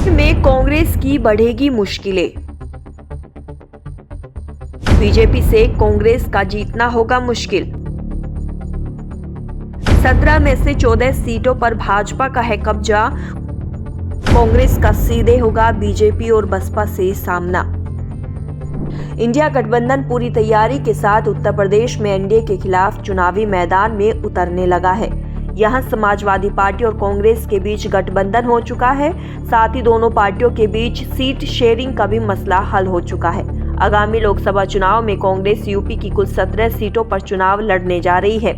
में कांग्रेस की बढ़ेगी मुश्किलें। बीजेपी से कांग्रेस का जीतना होगा मुश्किल। 17 में से 14 सीटों पर भाजपा का है कब्जा। कांग्रेस का सीधे होगा बीजेपी और बसपा से सामना। इंडिया गठबंधन पूरी तैयारी के साथ उत्तर प्रदेश में एनडीए के खिलाफ चुनावी मैदान में उतरने लगा है। यहां समाजवादी पार्टी और कांग्रेस के बीच गठबंधन हो चुका है। साथ ही दोनों पार्टियों के बीच सीट शेयरिंग का भी मसला हल हो चुका है। आगामी लोकसभा चुनाव में कांग्रेस यूपी की कुल 17 सीटों पर चुनाव लड़ने जा रही है।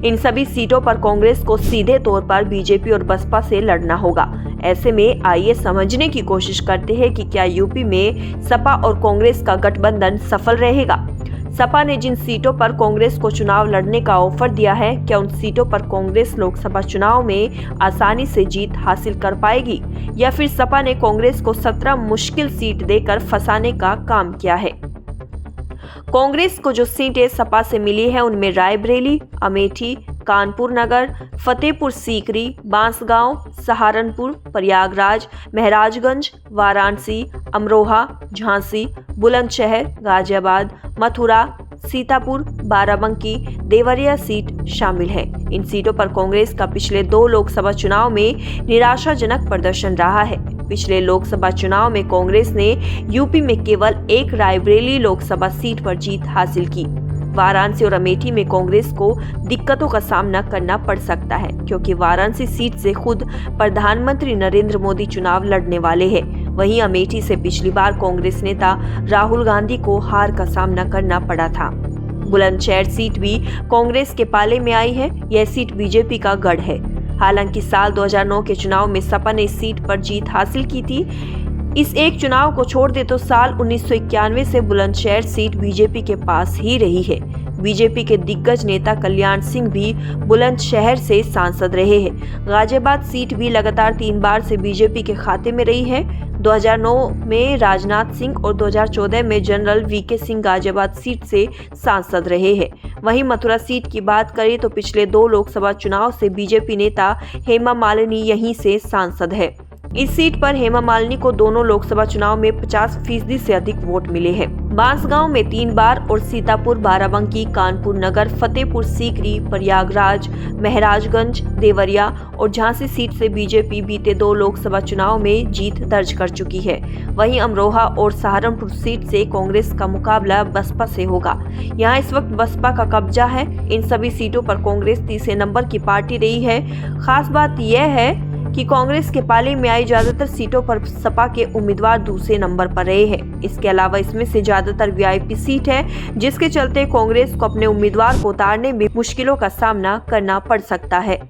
इन सभी सीटों पर कांग्रेस को सीधे तौर पर बीजेपी और बसपा से लड़ना होगा। ऐसे में आइए समझने की कोशिश करते हैं कि क्या यूपी में सपा और कांग्रेस का गठबंधन सफल रहेगा। सपा ने जिन सीटों पर कांग्रेस को चुनाव लड़ने का ऑफर दिया है, क्या उन सीटों पर कांग्रेस लोकसभा चुनाव में आसानी से जीत हासिल कर पाएगी, या फिर सपा ने कांग्रेस को 17 मुश्किल सीट देकर फंसाने का काम किया है। कांग्रेस को जो सीटें सपा से मिली है उनमें रायबरेली, अमेठी, कानपुर नगर, फतेहपुर सीकरी, बांसगांव, सहारनपुर, प्रयागराज, महराजगंज, वाराणसी, अमरोहा, झांसी, बुलंदशहर, गाजियाबाद, मथुरा, सीतापुर, बाराबंकी, देवरिया सीट शामिल है। इन सीटों पर कांग्रेस का पिछले 2 लोकसभा चुनाव में निराशाजनक प्रदर्शन रहा है। पिछले लोकसभा चुनाव में कांग्रेस ने यूपी में केवल एक रायबरेली लोकसभा सीट पर जीत हासिल की। वाराणसी और अमेठी में कांग्रेस को दिक्कतों का सामना करना पड़ सकता है, क्योंकि वाराणसी सीट से खुद प्रधानमंत्री नरेंद्र मोदी चुनाव लड़ने वाले हैं। वहीं अमेठी से पिछली बार कांग्रेस नेता राहुल गांधी को हार का सामना करना पड़ा था। बुलंदशहर सीट भी कांग्रेस के पाले में आई है। यह सीट बीजेपी का गढ़ है। हालांकि साल 2009 के चुनाव में सपा ने इस सीट पर जीत हासिल की थी। इस एक चुनाव को छोड़ दे तो साल 1991 से बुलंदशहर सीट बीजेपी के पास ही रही है। बीजेपी के दिग्गज नेता कल्याण सिंह भी बुलंदशहर से सांसद रहे हैं। गाजियाबाद सीट भी लगातार 3 बार से बीजेपी के खाते में रही है। 2009 में राजनाथ सिंह और 2014 में general VK Singh Ghaziabad seat से सांसद रहे हैं। वहीं मथुरा सीट की बात करें तो पिछले 2 लोकसभा चुनाव से बीजेपी नेता हेमा मालिनी यहीं से सांसद है। इस सीट पर हेमा मालिनी को दोनों लोकसभा चुनाव में 50% से अधिक वोट मिले हैं। बांसगांव में 3 बार और सीतापुर, बाराबंकी, कानपुर नगर, फतेहपुर सीकरी, प्रयागराज, महराजगंज, देवरिया और झांसी सीट से बीजेपी बीते 2 लोकसभा चुनाव में जीत दर्ज कर चुकी है। वहीं अमरोहा और सहारनपुर सीट से कांग्रेस का मुकाबला बसपा से होगा। यहाँ इस वक्त बसपा का कब्जा है। इन सभी सीटों पर कांग्रेस तीसरे नंबर की पार्टी रही है। खास बात यह है कि कांग्रेस के पाले में आई ज्यादातर सीटों पर सपा के उम्मीदवार दूसरे नंबर पर रहे हैं। इसके अलावा इसमें से ज्यादातर वीआईपी सीट है, जिसके चलते कांग्रेस को अपने उम्मीदवार को उतारने में मुश्किलों का सामना करना पड़ सकता है।